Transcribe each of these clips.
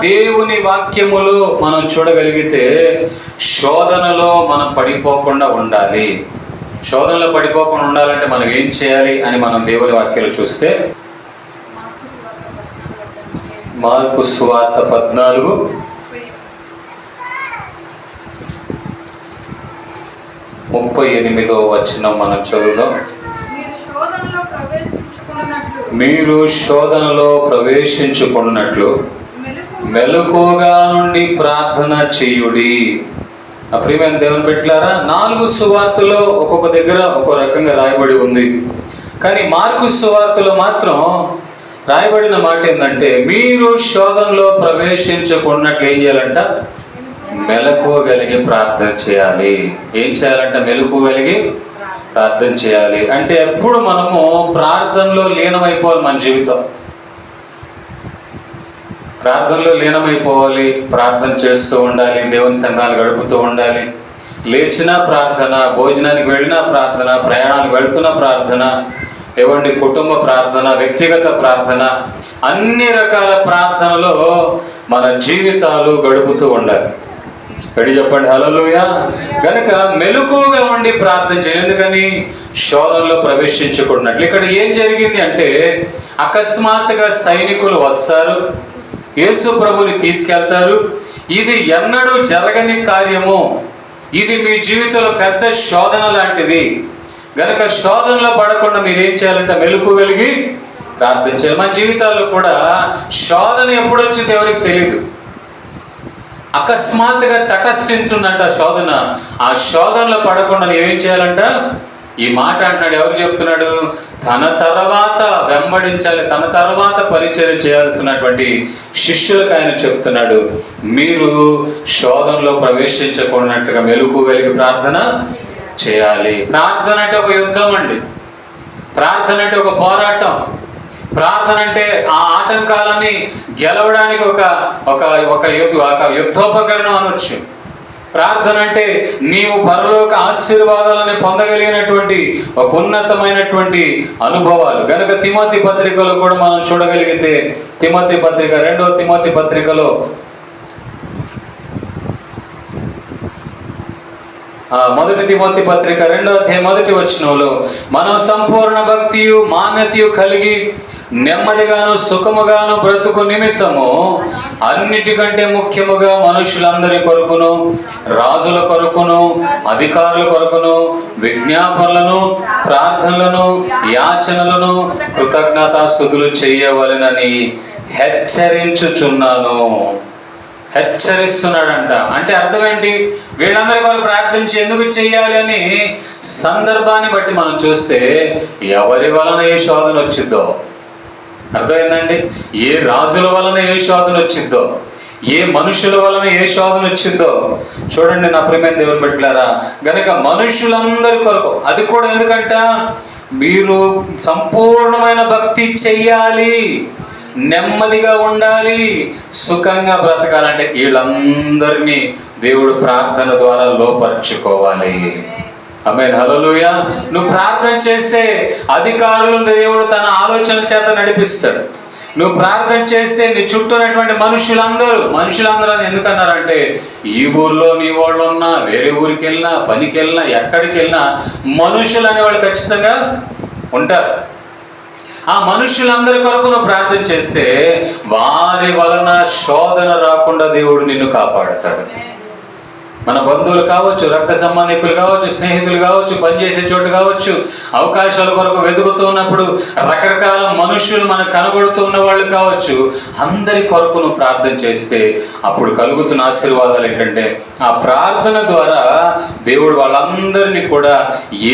దేవుని వాక్యములో మనం చూడగలిగితే శోధనలో మనం పడిపోకుండా ఉండాలి. శోధనలో పడిపోకుండా ఉండాలంటే మనం ఏం చేయాలి అని మనం దేవుని వాక్యాలు చూస్తే మార్కు సువార్త 14:38 మనం చదువుదాం. మీరు శోధనలో ప్రవేశించుకున్నట్లు మెలకువగా నుండి ప్రార్థన చేయుడి. ప్రియమైన దేవుని బిడ్డలారా, 4 సువార్తలో ఒక్కొక్క దగ్గర ఒక్కో రకంగా రాయబడి ఉంది. కానీ మార్కు సువార్తలో మాత్రం రాయబడిన మాట ఏంటంటే, మీరు శోధనలో ప్రవేశించుకున్నట్లు ఏం చేయాలంట? మెలకువగలిగి ప్రార్థన చేయాలి. ఏం చేయాలంట? మెలకువగలిగి ప్రార్థన చేయాలి. అంటే ఎప్పుడు మనము ప్రార్థనలో లీనమైపోవాలి. మన జీవితం ప్రార్థనలో లీనమైపోవాలి. ప్రార్థన చేస్తూ ఉండాలి. దేవుని సంఘాలు గడుపుతూ ఉండాలి. లేచినా ప్రార్థన, భోజనానికి వెళ్ళినా ప్రార్థన, ప్రయాణానికి వెళుతున్న ప్రార్థన, ఏవండి కుటుంబ ప్రార్థన, వ్యక్తిగత ప్రార్థన, అన్ని రకాల ప్రార్థనలో మన జీవితాలు గడుపుతూ ఉండాలి. గడి చెప్పండి హల్లెలూయా. గనుక మెలకువగా ఉండి ప్రార్థన చేయాలి. ఎందుకని? శోధనలో ప్రవేశించుకున్నట్లు. ఇక్కడ ఏం జరిగింది అంటే, అకస్మాత్తుగా సైనికులు వస్తారు, యేసు ప్రభుని తీసుకెళ్తారు. ఇది ఎన్నడూ జరగని కార్యము. ఇది మీ జీవితంలో పెద్ద శోధన లాంటిది. గనుక శోధనలో పడకుండా మీరు ఏం చేయాలంటే మెలకువగలిగి ప్రార్థన చేయాలి. మన జీవితాల్లో కూడా శోధన ఎప్పుడు వచ్చింది ఎవరికి తెలియదు. అకస్మాత్తుగా తటస్థించుందంట శోధన. ఆ శోధనలో పడకుండా ఏం చేయాలంట? ఈ మాట అంటున్నాడు. ఎవరు చెప్తున్నాడు? తన తర్వాత వెంబడించాలి, తన తర్వాత పరిచయం చేయాల్సినటువంటి శిష్యులకు ఆయన చెప్తున్నాడు. మీరు శోధనలో ప్రవేశించకున్నట్లుగా మెలకువగలిగి ప్రార్థన చేయాలి. ప్రార్థన అంటే ఒక యుద్ధం అండి. ప్రార్థన అంటే ఒక పోరాటం. ప్రార్థన అంటే ఆ ఆటంకాలని గెలవడానికి ఒక యుద్ధోపకరణం అనొచ్చు. ప్రార్థన అంటే నీవు పరలోక ఆశీర్వాదాలని పొందగలిగినటువంటి ఒక ఉన్నతమైనటువంటి అనుభవాలు. గనుక తిమోతి పత్రికలో కూడా మనం చూడగలిగితే, తిమోతి పత్రిక 2వ తిమోతి పత్రికలో 1 తిమోతి పత్రిక 2వ అధ్యాయం 1వ వచనంలో, మనం సంపూర్ణ భక్తియు మాన్యతయు కలిగి నెమ్మదిగాను సుఖముగాను బ్రతుకు నిమిత్తము అన్నిటికంటే ముఖ్యముగా మనుషులందరి కొరకును, రాజుల కొరకును, అధికారుల కొరకును విజ్ఞాపనలను, ప్రార్థనలను, యాచనలను, కృతజ్ఞతాస్తుతులు చేయవలెనని హెచ్చరించుచున్నాను. హెచ్చరిస్తున్నాడంట. అంటే అర్థం ఏంటి? వీళ్ళందరి కొరకు ప్రార్థించి ఎందుకు చెయ్యాలి అని సందర్భాన్ని బట్టి మనం చూస్తే, ఎవరి వలన ఏ శోధన వచ్చిద్దో అర్థమైందండి. ఏ రాజుల వలన ఏ శోధన వచ్చిద్దో, ఏ మనుషుల వలన ఏ శోధన వచ్చిందో చూడండి నా ప్రియమైన దేవుని బిడ్డలారా. గనక మనుషులందరి కొరకు, అది కూడా ఎందుకంట? మీరు సంపూర్ణమైన భక్తి చెయ్యాలి, నెమ్మదిగా ఉండాలి, సుఖంగా బ్రతకాలంటే వీళ్ళందరినీ దేవుడు ప్రార్థన ద్వారా లోపరుచుకోవాలి. ఆమేన్ హల్లెలూయా. నువ్వు ప్రార్థన చేస్తే అధికారులను దేవుడు తన ఆలోచనల చేత నడిపిస్తాడు. నువ్వు ప్రార్థన చేస్తే నీ చుట్టూ ఉన్నటువంటి మనుషులందరూ ఎందుకన్నారంటే, ఈ ఊర్లో నీ వాళ్ళు ఉన్నా, వేరే ఊరికి వెళ్ళినా, పనికి వెళ్ళినా, ఎక్కడికి వెళ్ళినా మనుషులు అనేవాళ్ళు ఖచ్చితంగా ఉంటారు. ఆ మనుషులందరి కొరకు నువ్వు ప్రార్థన చేస్తే వారి వలన శోధన రాకుండా దేవుడు నిన్ను కాపాడుతాడు. మన బంధువులు కావచ్చు, రక్త సంబంధికులు కావచ్చు, స్నేహితులు కావచ్చు, పనిచేసే చోటు కావచ్చు, అవకాశాల కొరకు వెతుకుతూ ఉన్నప్పుడు రకరకాల మనుషులు మనకు కనబడుతూ ఉన్న వాళ్ళు కావచ్చు, అందరి కొరకు నువ్వు ప్రార్థన చేస్తే అప్పుడు కలుగుతున్న ఆశీర్వాదాలు ఏంటంటే, ఆ ప్రార్థన ద్వారా దేవుడు వాళ్ళందరినీ కూడా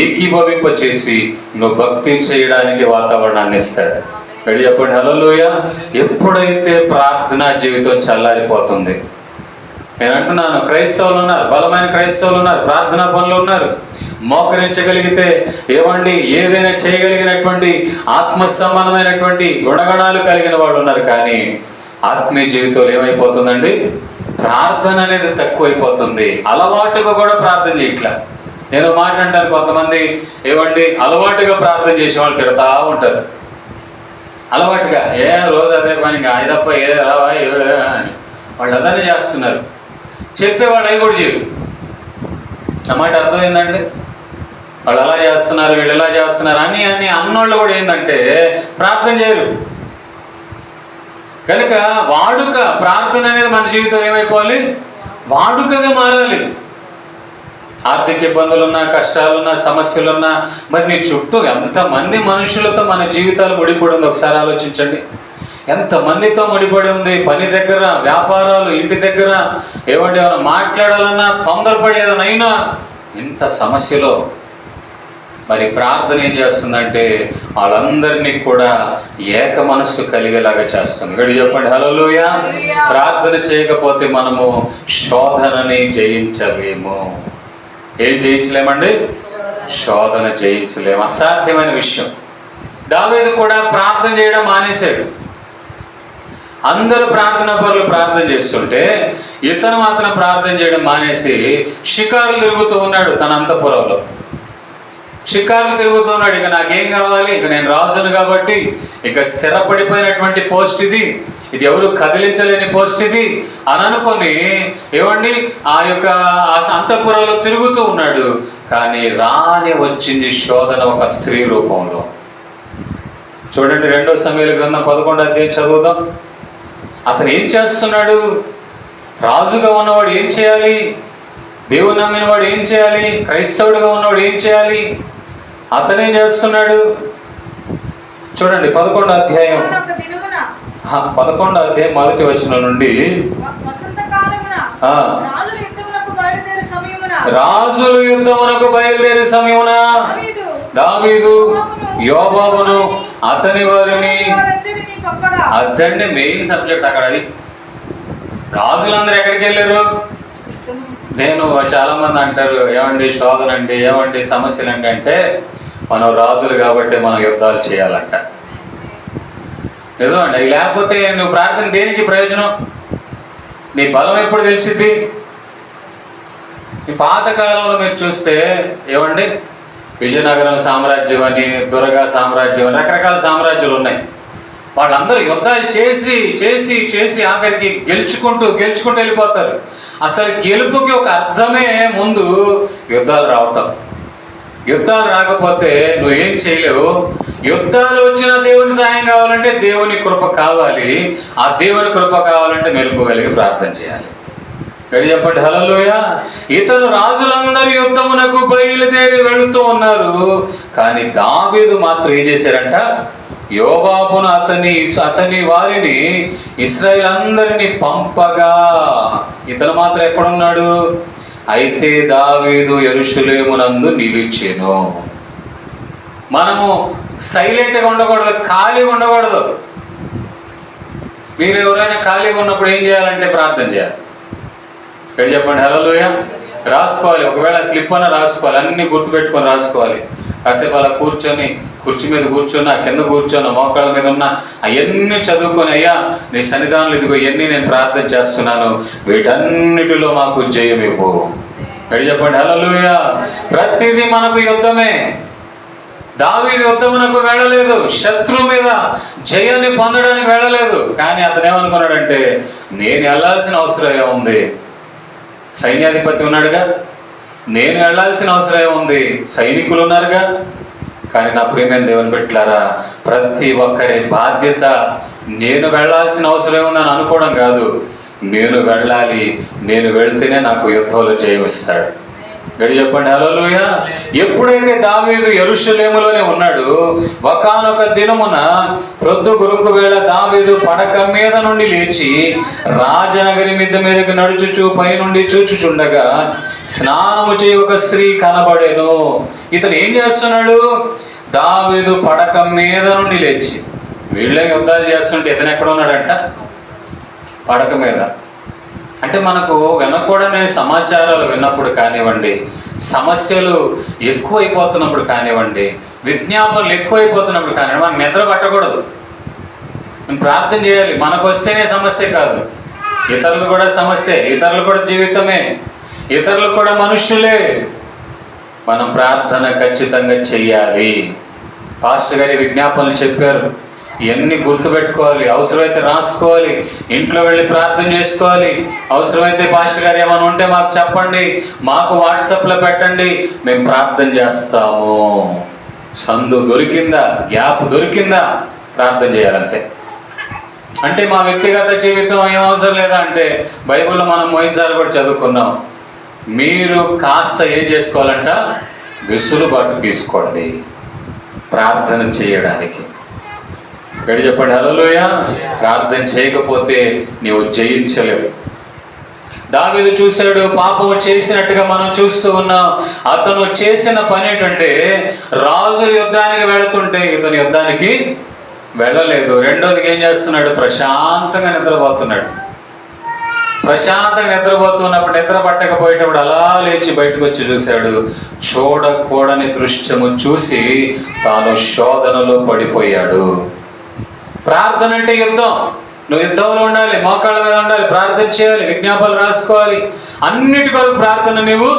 ఏకీభవింప చేసి నువ్వు భక్తి చేయడానికి వాతావరణాన్ని ఇస్తాడు. గడి చెప్పండి హల్లెలూయా. ఎప్పుడైతే ప్రార్థనా జీవితం చల్లారిపోతుంది, నేను అంటున్నాను, క్రైస్తవులు ఉన్నారు, బలమైన క్రైస్తవులు ఉన్నారు, ప్రార్థనా పనులు ఉన్నారు, మోకరించగలిగితే ఏమండి ఏదైనా చేయగలిగినటువంటి ఆత్మ సంబంధమైనటువంటి గుణగణాలు కలిగిన వాళ్ళు ఉన్నారు. కానీ ఆత్మీయ జీవితంలో ఏమైపోతుందండి? ప్రార్థన అనేది తక్కువైపోతుంది. అలవాటుగా కూడా ప్రార్థన చేయట్లా. నేను మాట అంటాను, కొంతమంది ఏమండి అలవాటుగా ప్రార్థన చేసే వాళ్ళు తిడతా ఉంటారు. అలవాటుగా రోజు అదే పని, అది తప్ప ఏ రావా అని వాళ్ళు అదనే చేస్తున్నారు, చెప్పేవాళ్ళు అవి కూడా చేయరు. అన్నమాట అర్థమైందండి. వాళ్ళు అలా చేస్తున్నారు, వీళ్ళు ఎలా చేస్తున్నారు అని అన్నోళ్ళు కూడా ఏంటంటే ప్రార్థన చేయరు. కనుక వాడుక, ప్రార్థన అనేది మన జీవితంలో ఏమైపోవాలి? వాడుకగా మారాలి. ఆర్థిక ఇబ్బందులున్నా, కష్టాలున్నా, సమస్యలున్నా, మరి నీ చుట్టూ ఎంతమంది మనుషులతో మన జీవితాలు ముడిపడి ఉంది ఒకసారి ఆలోచించండి. ఎంతమందితో ముడిపడి ఉంది. పని దగ్గర, వ్యాపారాలు, ఇంటి దగ్గర, ఏమంటే ఏమైనా మాట్లాడాలన్నా తొందరపడేదనైనా ఇంత సమస్యలో మరి ప్రార్థన ఏం చేస్తుందంటే వాళ్ళందరినీ కూడా ఏక మనస్సు కలిగేలాగా చేస్తుంది. ఇక్కడ చెప్పండి హల్లెలూయా. ప్రార్థన చేయకపోతే మనము శోధనని జయించలేము. ఏం జయించలేమండి? శోధన జయించలేము, అసాధ్యమైన విషయం. దావీదు కూడా ప్రార్థన చేయడం మానేశాడు. అందరూ ప్రార్థనా పరులు ప్రార్థన చేస్తుంటే ఇతను మాత్రం ప్రార్థన చేయడం మానేసి షికారులు తిరుగుతూ ఉన్నాడు. తన అంతఃపురంలో షికారులు తిరుగుతున్నాడు. ఇక నాకేం కావాలి, ఇక నేను రాజును కాబట్టి, ఇక స్థిరపడిపోయినటువంటి పోస్ట్ ఇది ఎవరు కదిలించలేని పోస్ట్ ఇది అని అనుకొని ఏమండి ఆ యొక్క అంతఃపురంలో తిరుగుతూ ఉన్నాడు. కానీ రాని వచ్చింది శోధన ఒక స్త్రీ రూపంలో. చూడండి 2 సమూయేలు గ్రంథం 11వ అధ్యాయం చదువుదాం. అతను ఏం చేస్తున్నాడు? రాజుగా ఉన్నవాడు ఏం చేయాలి? దేవుని నమ్మిన వాడు ఏం చేయాలి? క్రైస్తవుడిగా ఉన్నవాడు ఏం చేయాలి? అతనేం చేస్తున్నాడు? చూడండి 11వ అధ్యాయం 11వ అధ్యాయం 1వ వచనం నుండి, రాజులు యుద్ధమునకు బయలుదేరే సమయమున దావీదు యోబాబును అతని వారిని, అదండి మెయిన్ సబ్జెక్ట్ అక్కడ. అది రాజులందరూ ఎక్కడికి వెళ్ళారు? నేను చాలా మంది అంటారు ఏమండి శోధన అండి, ఏమండి సమస్యలు అంటే మనం రాజులు కాబట్టి మనం యుద్ధాలు చేయాలంట. నిజమండి. అవి లేకపోతే నువ్వు ప్రార్థన దేనికి ప్రయోజనం? నీ బలం ఎప్పుడు తెలిసిద్ది? ఈ పాతకాలంలో మీరు చూస్తే ఏమండి విజయనగరం సామ్రాజ్యం అని, దుర్గా సామ్రాజ్యం అని, రకరకాల సామ్రాజ్యాలు ఉన్నాయి. వాళ్ళందరూ యుద్ధాలు చేసి చేసి చేసి ఆఖరికి గెలుచుకుంటూ వెళ్ళిపోతారు. అసలు గెలుపుకి ఒక అర్థమే ముందు యుద్ధాలు రావటం. యుద్ధాలు రాకపోతే నువ్వేం చేయలేవు. యుద్ధాలు వచ్చిన దేవుని సాయం కావాలంటే దేవుని కృప కావాలి. ఆ దేవుని కృప కావాలంటే మెలుపుగలిగి ప్రార్థన చేయాలి. గడి చెప్పండి హల్లెలూయా. ఇతను రాజులందరూ యుద్ధమునకు బయలుదేరి వెళుతూ ఉన్నారు. కానీ దావీదు మాత్రం ఏం చేశారంట? యోబాబును అతని వారిని ఇశ్రాయేలు అందరినీ పంపగా ఇతను మాత్రం ఎక్కడున్నాడు? అయితే దావీదు యెరూషలేమునందు నిలిచెను. మనము సైలెంట్గా ఉండకూడదు, ఖాళీగా ఉండకూడదు. మీరు ఎవరైనా ఖాళీగా ఉన్నప్పుడు ఏం చేయాలంటే ప్రార్థన చేయాలి. ఇక్కడ చెప్పండి హల్లెలూయా. రాసుకోవాలి, ఒకవేళ స్లిప్ అన్న రాసుకోవాలి, అన్నీ గుర్తుపెట్టుకొని రాసుకోవాలి. కాసేపు అలా కూర్చొని కుర్చీ మీద కూర్చొని ఆ కింద కూర్చొని మోకాళ్ళ మీద ఉన్న అవన్నీ చదువుకొని, అయ్యా నీ సన్నిధానంలో ఇదిగో ఇవన్నీ నేను ప్రార్థన చేస్తున్నాను, వీటన్నిటిలో మాకు జయం ఇవ్వు. ఇక్కడ చెప్పండి హల్లెలూయా. ప్రతిదీ మనకు యుద్ధమే. దావీదు యుద్ధమునకు వెళ్ళలేదు, శత్రువు మీద జయాన్ని పొందడానికి వెళ్ళలేదు. కానీ అతను ఏమనుకున్నాడంటే నేను వెళ్ళాల్సిన అవసరం ఏముంది? సైన్యాధిపతి ఉన్నాడుగా, నేను వెళ్ళాల్సిన అవసరం ఏముంది? సైనికులు ఉన్నారుగా. కానీ నా ప్రియమైన దేవుని బిడ్డలారా, ప్రతి ఒక్కరి బాధ్యత నేను వెళ్ళాల్సిన అవసరం ఏముందని అనుకోవడం కాదు. నేను వెళ్ళాలి, నేను వెళ్తేనే నాకు యుద్ధంలో జయం ఇస్తాడు. గడి చెప్పండి హల్లెలూయా. ఎప్పుడైతే దావీదు యెరూషలేములోనే ఉన్నాడు, ఒకానొక దినమున ప్రొద్దు గురుకు వేళ దావీదు పడక మీద నుండి లేచి రాజనగరి మిద్దె మీదకి నడుచుచు పైనుండి చూచుచుండగా స్నానము చేయ ఒక స్త్రీ కనబడెను. ఇతను ఏం చేస్తున్నాడు? దావీదు పడక మీద నుండి లేచి, వీళ్ళే యుద్ధాలు చేస్తుంటే ఇతను ఎక్కడ ఉన్నాడంట? పడక మీద. అంటే మనకు వినకూడని సమాచారాలు విన్నప్పుడు కానివ్వండి, సమస్యలు ఎక్కువైపోతున్నప్పుడు కానివ్వండి, విజ్ఞాపనలు ఎక్కువైపోతున్నప్పుడు కానివ్వండి, మనం నిద్ర పట్టకూడదు. మనం ప్రార్థన చేయాలి. మనకు వస్తేనే సమస్య కాదు, ఇతరులు కూడా సమస్యే, ఇతరులు కూడా జీవితమే, ఇతరులు కూడా మనుష్యులే. మనం ప్రార్థన ఖచ్చితంగా చెయ్యాలి. పాస్టర్ గారి విజ్ఞాపనలు చెప్పారు. ఇవన్నీ గుర్తుపెట్టుకోవాలి, అవసరమైతే రాసుకోవాలి, ఇంట్లో వెళ్ళి ప్రార్థన చేసుకోవాలి. అవసరమైతే పాస్టర్ గారు ఏమైనా ఉంటే మాకు చెప్పండి, మాకు వాట్సాప్లో పెట్టండి, మేము ప్రార్థన చేస్తాము. సందు దొరికిందా, గ్యాప్ దొరికిందా ప్రార్థన చేయాలంతే. అంటే మా వ్యక్తిగత జీవితం ఏం అవసరం లేదా అంటే, బైబిల్లో మనం మోయిన్సార్లు కూడా చదువుకున్నాం. మీరు కాస్త ఏం చేసుకోవాలంట, వెసులుబాటు తీసుకోండి ప్రార్థన చేయడానికి. గడి చెప్పండి హల్లెలూయా. ప్రార్థన చేయకపోతే నీవు జయించలేవు. దావీదు చూశాడు, పాపం చేసినట్టుగా మనం చూస్తూ ఉన్నాం. అతను చేసిన పని ఏంటంటే, రాజు యుద్ధానికి వెళుతుంటే ఇతను యుద్ధానికి వెళ్ళలేదు. రెండోదికి ఏం చేస్తున్నాడు, ప్రశాంతంగా నిద్రపోతున్నాడు. ప్రశాంతంగా నిద్రపోతున్నప్పుడు, నిద్ర పట్టకపోయేటప్పుడు అలా లేచి బయటకు వచ్చి చూశాడు. చూడకూడని దృశ్యము చూసి తాను శోధనలో పడిపోయాడు. ప్రార్థన అంటే యుద్ధం. నువ్వు యుద్ధంలో ఉండాలి, మోకాళ్ళ మీద ఉండాలి, ప్రార్థన చేయాలి, విజ్ఞాపనలు రాసుకోవాలి, అన్నిటి కొరకు ప్రార్థన నువ్వు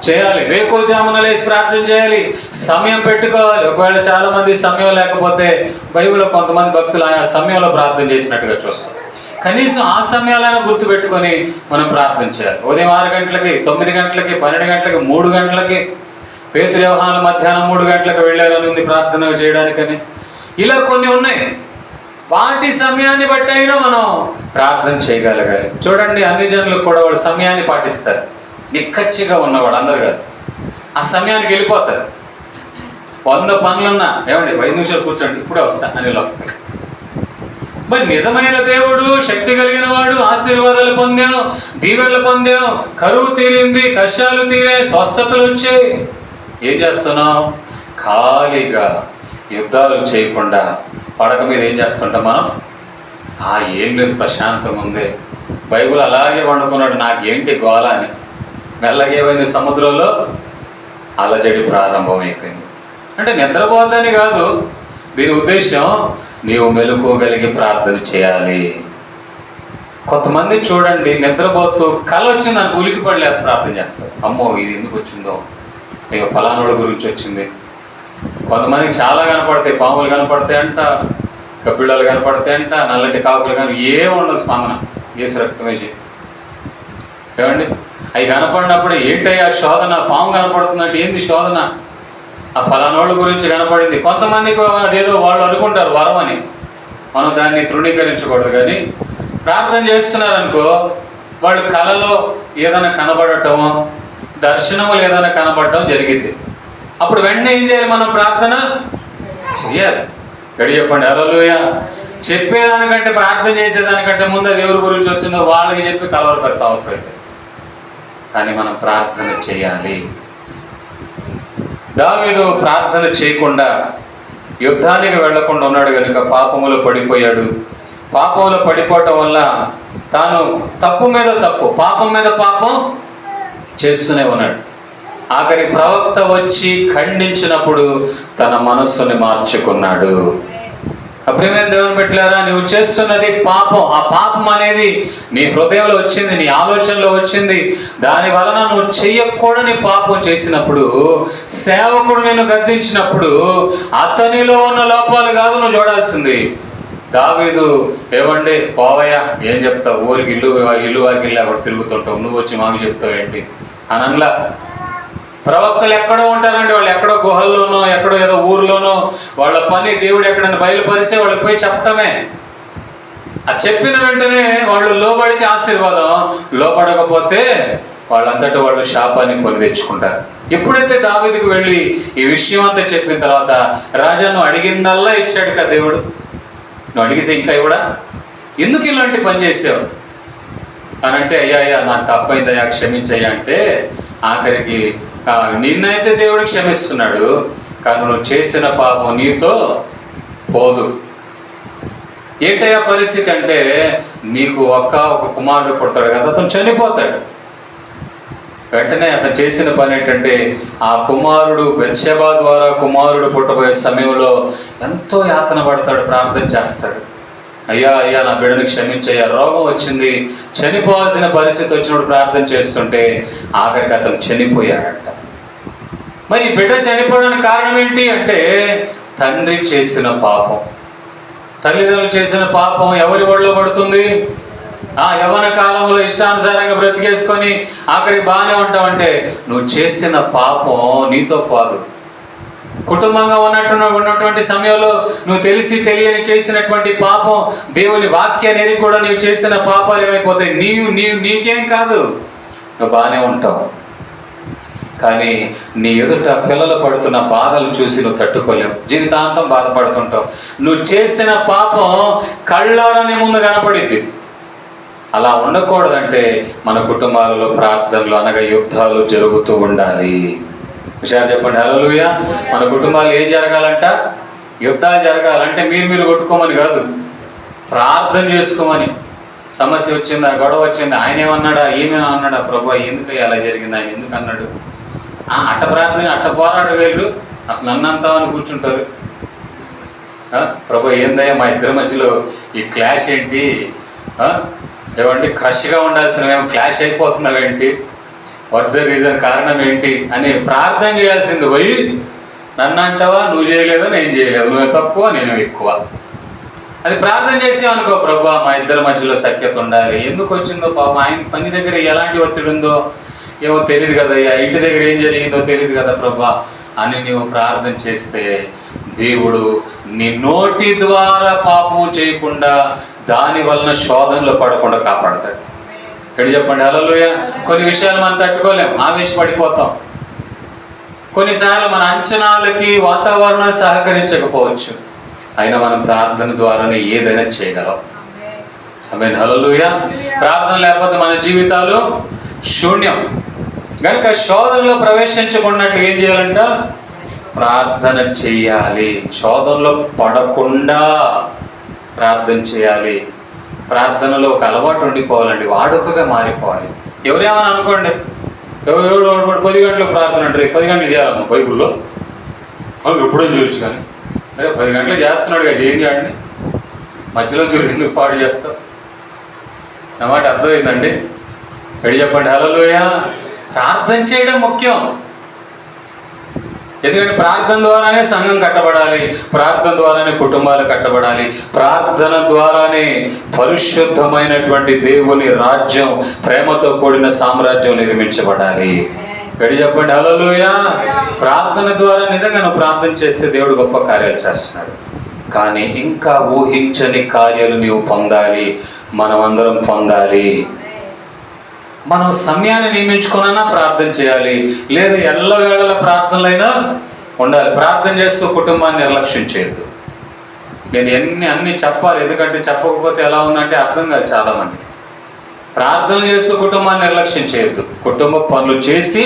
చేయాలి. వేకువజామున లేచి ప్రార్థన చేయాలి, సమయం పెట్టుకోవాలి. ఒకవేళ చాలా మంది సమయం లేకపోతే, బైబిల్లో కొంతమంది భక్తులు ఆ సమయంలో ప్రార్థన చేసినట్టుగా చూస్తాం. కనీసం ఆ సమయాలైనా గుర్తుపెట్టుకొని మనం ప్రార్థన చేయాలి. ఉదయం 6 గంటలకి, 9 గంటలకి, 12 గంటలకి, 3 గంటలకి, పేతురు యోహాను మధ్యాహ్నం 3 గంటలకు వెళ్ళారని ఉంది ప్రార్థన చేయడానికని. ఇలా కొన్ని ఉన్నాయి. వాటి సమయాన్ని బట్టి అయినా మనం ప్రార్థన చేయగలగాలి. చూడండి, అన్ని జనులు కూడా వాళ్ళు సమయాన్ని పాటిస్తారు. నిక్కచ్చిగా ఉన్నవాడు అందరు కాదు, ఆ సమయానికి వెళ్ళిపోతారు. 100 పనులున్నా, ఏమండి 5 నిమిషాలు కూర్చోండి ఇప్పుడే వస్తా అని వస్తాయి. మరి నిజమైన దేవుడు, శక్తి కలిగిన వాడు, ఆశీర్వాదాలు పొందాం, దీవెనలు పొందాం, కరువు తీరింది, కష్టాలు తీరాయి, స్వస్థతలు వచ్చాయి. ఏం చేస్తున్నాం? ఖాళీగా యుద్ధాలు చేయకుండా పడక మీద ఏం చేస్తుంటాం మనం? ఏం లేదు, ప్రశాంతంగా ఉంది, బైబిల్ అలాగే వండుకున్నాడు, నాకేంటి గోల అని. మెల్లగేమైంది, సముద్రంలో అలజడి ప్రారంభమైపోయింది. అంటే నిద్రపోద్దని కాదు దీని ఉద్దేశం, నీవు మెలకువగలిగి ప్రార్థన చేయాలి. కొంతమంది చూడండి, నిద్రపోతూ కల వచ్చింది అని ఉలికి పడలేసి ప్రార్థన చేస్తారు. అమ్మో ఇది ఎందుకు వచ్చిందో, ఇక ఫలానోడు గురించి వచ్చింది. కొంతమందికి చాలా కనపడతాయి, పాములు కనపడతాయి అంట, కబ్బిళ్ళలు కనపడతాయి అంట, నల్లటి కాకులు కానీ ఏముండదు స్పందన, ఏసు రక్తం వేసి. ఏమండి అవి కనపడినప్పుడు ఏంటయ్యా శోధన, పాము కనపడుతుందంటే ఏంది శోధన, ఆ ఫలానోళ్ళ గురించి కనపడింది. కొంతమందికి అదేదో వాళ్ళు అనుకుంటారు వరం అని, మనం దాన్ని తృణీకరించకూడదు. కానీ ప్రార్థన చేస్తున్నారనుకో, వాళ్ళు కలలో ఏదైనా కనబడటమో, దర్శనములు ఏదైనా కనబడటం జరిగింది. అప్పుడు వెంటనే ఏం చేయాలి, మనం ప్రార్థన చెయ్యాలి. గడి చెప్పండి హల్లెలూయా. చెప్పేదానికంటే ప్రార్థన చేసేదానికంటే ముందు అది ఎవరి గురించి వచ్చిందో వాళ్ళకి చెప్పి కలవర పెడతా అవసరమైతే. కానీ మనం ప్రార్థన చేయాలి. దావీదు ప్రార్థన చేయకుండా యుద్ధానికి వెళ్లకుండా ఉన్నాడు కనుక పాపములో పడిపోయాడు. పాపంలో పడిపోవటం వల్ల తాను తప్పు మీద తప్పు, పాపం మీద పాపం చేస్తూనే ఉన్నాడు. ఆఖరి ప్రవక్త వచ్చి ఖండించినప్పుడు తన మనస్సుని మార్చుకున్నాడు. ప్రియమైన దేవుని బిడ్డలారా, నువ్వు చేస్తున్నది పాపం. ఆ పాపం అనేది నీ హృదయంలో వచ్చింది, నీ ఆలోచనలో వచ్చింది. దాని వలన నువ్వు చెయ్యకూడని పాపం చేసినప్పుడు, సేవకుడు నేను గద్దించినప్పుడు అతనిలో ఉన్న లోపాలు కాదు నువ్వు చూడాల్సింది. దావీదు ఏమండి పోవయ్యా, ఏం చెప్తావు, ఊరికి ఇల్లు వాకిల్లు అక్కడ తిరుగుతుంటావు, నువ్వు వచ్చి మాకు చెప్తావు ఏంటి అనలా. ప్రవక్తలు ఎక్కడో ఉంటారండి, వాళ్ళు ఎక్కడో గుహల్లోనో ఎక్కడో ఏదో ఊర్లోనో, వాళ్ళ పని దేవుడు ఎక్కడైనా బయలుపరిస్తే వాళ్ళకి పోయి చెప్పటమే. ఆ చెప్పిన వెంటనే వాళ్ళు లోబడితే ఆశీర్వాదం, లోబడకపోతే వాళ్ళంతటా వాళ్ళు శాపాన్ని కొని తెచ్చుకుంటారు. ఎప్పుడైతే దావీదుకు వెళ్ళి ఈ విషయం అంతా చెప్పిన తర్వాత, రాజా నువ్వు అడిగిందల్లా ఇచ్చాడు కదా దేవుడు, నువ్వు అడిగితే ఇంకా ఇవ్వడా, ఎందుకు ఇలాంటి పని చేసావు అని అంటే, అయ్యా నాకు తప్పైందయ్యా క్షమించయ్యా అంటే, ఆఖరికి నిన్నైతే దేవుడు క్షమిస్తున్నాడు, కానీ నువ్వు చేసిన పాపం నీతో పోదు. ఏంటయ్యా పరిస్థితి అంటే, నీకు ఒక కుమారుడు పుడతాడు కదా, అతను చనిపోతాడు. వెంటనే అతను చేసిన పని ఏంటంటే, ఆ కుమారుడు బెత్షెబా ద్వారా కుమారుడు పుట్టబోయే సమయంలో ఎంతో యాతన పడతాడు, ప్రార్థన చేస్తాడు. అయ్యా నా బిడ్డను క్షమించయ్యా, రోగం వచ్చింది, చనిపోవాల్సిన పరిస్థితి వచ్చినప్పుడు ప్రార్థన చేస్తుంటే ఆఖరికి అతను చనిపోయాడంట. మరి బిడ్డ చనిపోవడానికి కారణం ఏంటి అంటే, తండ్రి చేసిన పాపం. తల్లిదండ్రులు చేసిన పాపం ఎవరి ఒళ్ళో పడుతుంది? యవ్వన కాలంలో ఇష్టానుసారంగా బ్రతికేసుకొని ఆఖరి బాగానే ఉంటావంటే నువ్వు చేసిన పాపం నీతో పోదు. కుటుంబంగా ఉన్నటువంటి సమయంలో నువ్వు తెలిసి తెలియని చేసినటువంటి పాపం, దేవుని వాక్యాన్ని కూడా నువ్వు చేసిన పాపాలు ఏమైపోతాయి? నీకేం కాదు, నువ్వు బాగానే ఉంటావు. కానీ నీ ఎదుట పిల్లలు పడుతున్న బాధలు చూసి నువ్వు తట్టుకోలేవు, జీవితాంతం బాధపడుతుంటావు. నువ్వు చేసిన పాపం కళ్ళారా నీ ముందు కనపడిద్ది. అలా ఉండకూడదంటే మన కుటుంబాలలో ప్రార్థనలు అనగా యుద్ధాలు జరుగుతూ ఉండాలి. విషయాలు చెప్పండి. హల్లెలూయా. మన కుటుంబాలు ఏం జరగాలంట? యుద్ధాలు జరగాలంటే మీరు కొట్టుకోమని కాదు, ప్రార్థన చేసుకోమని. సమస్య వచ్చిందా, గొడవ వచ్చిందా, ఆయన ఏమన్నాడా, ఏమేమో అన్నాడా, ప్రభు ఎందుకు అలా జరిగింది, ఆయన ఎందుకు అన్నాడు, అట్ట ప్రార్థన అట్ట పోరాడు వేళ్ళు అసలు నన్నంతా అని కూర్చుంటారు. ప్రభు ఏందయ్యా మా ఇద్దరి మధ్యలో ఈ క్లాష్ ఏంటి, ఏమంటే క్రష్గా ఉండాల్సిన మేము క్లాష్ అయిపోతున్నావేంటి, వాట్స్ ద రీజన్, కారణం ఏంటి అని ప్రార్థన చేయాల్సింది పోయి నన్ను అంటావా, నువ్వు చేయలేదా నేను చేయలేదు, నువ్వు తక్కువ నేను ఎక్కువ. అది ప్రార్థన చేసామనుకో, ప్రభు మా ఇద్దరి మధ్యలో సఖ్యత ఉండాలి. ఎందుకు వచ్చిందో పాపం, ఆయన పని దగ్గర ఎలాంటి ఒత్తిడి ఉందో ఏమో తెలియదు కదా, ఇంటి దగ్గర ఏం జరిగిందో తెలియదు కదా ప్రభు అని నీవు ప్రార్థన చేస్తే దేవుడు నీ నోటి ద్వారా పాపం చేయకుండా దాని వలన శోధనలో పడకుండా కాపాడతాడు. ఎటు చెప్పండి. హల్లెలూయా. కొన్ని విషయాలు మనం తట్టుకోలేం, ఆవేశపడిపోతాం. కొన్నిసార్లు మన అంచనాలకి వాతావరణం సహకరించకపోవచ్చు, అయినా మనం ప్రార్థన ద్వారానే ఏదైనా చేయగలం. ఆమేన్. హల్లెలూయా. ప్రార్థన లేకపోతే మన జీవితాలు శూన్యం. కనుక శోధనలో ప్రవేశించకున్నట్లు ఏం చేయాలంట? ప్రార్థన చేయాలి. శోధనలో పడకుండా ప్రార్థన చేయాలి. ప్రార్థనలో ఒక అలవాటు ఉండిపోవాలండి, వాడుకగా మారిపోవాలి. ఎవరేమని అనుకోండి, ఎవరు 10 గంటలకు ప్రార్థన అంటారు, 10 గంటలు చేయాలమ్మా బైబుల్లో, ఎప్పుడో చేయొచ్చు. కానీ అరే 10 గంటలు చేస్తున్నాడుగా, చేయండి, మధ్యలో ఎందుకు పాడు చేస్తావు? నా మాట అర్థమైందండి? ఎడి చెప్పండి. హల్లెలూయా. ప్రార్థన చేయడం ముఖ్యం. ఎందుకంటే ప్రార్థన ద్వారానే సంఘం కట్టబడాలి, ప్రార్థన ద్వారానే కుటుంబాలు కట్టబడాలి, ప్రార్థన ద్వారానే పరిశుద్ధమైనటువంటి దేవుని రాజ్యం, ప్రేమతో కూడిన సామ్రాజ్యం నిర్మించబడాలి. గడి చెప్పండి. హల్లెలూయా. ప్రార్థన ద్వారా నిజంగా నువ్వు ప్రార్థన చేస్తే దేవుడు గొప్ప కార్యాలు చేస్తున్నాడు. కానీ ఇంకా ఊహించని కార్యాలు నీవు పొందాలి, మనమందరం పొందాలి. మనం సమయాన్ని నియమించుకున్నా ప్రార్థన చేయాలి, లేదా ఎల్లవేళల ప్రార్థనలైనా ఉండాలి. ప్రార్థన చేస్తూ కుటుంబాన్ని నిర్లక్ష్యం చేయొద్దు. నేను అన్నీ చెప్పాలి, ఎందుకంటే చెప్పకపోతే ఎలా ఉందంటే అర్థం కాదు చాలామంది. ప్రార్థన చేస్తూ కుటుంబాన్ని నిర్లక్ష్యం చేయొద్దు. కుటుంబ పనులు చేసి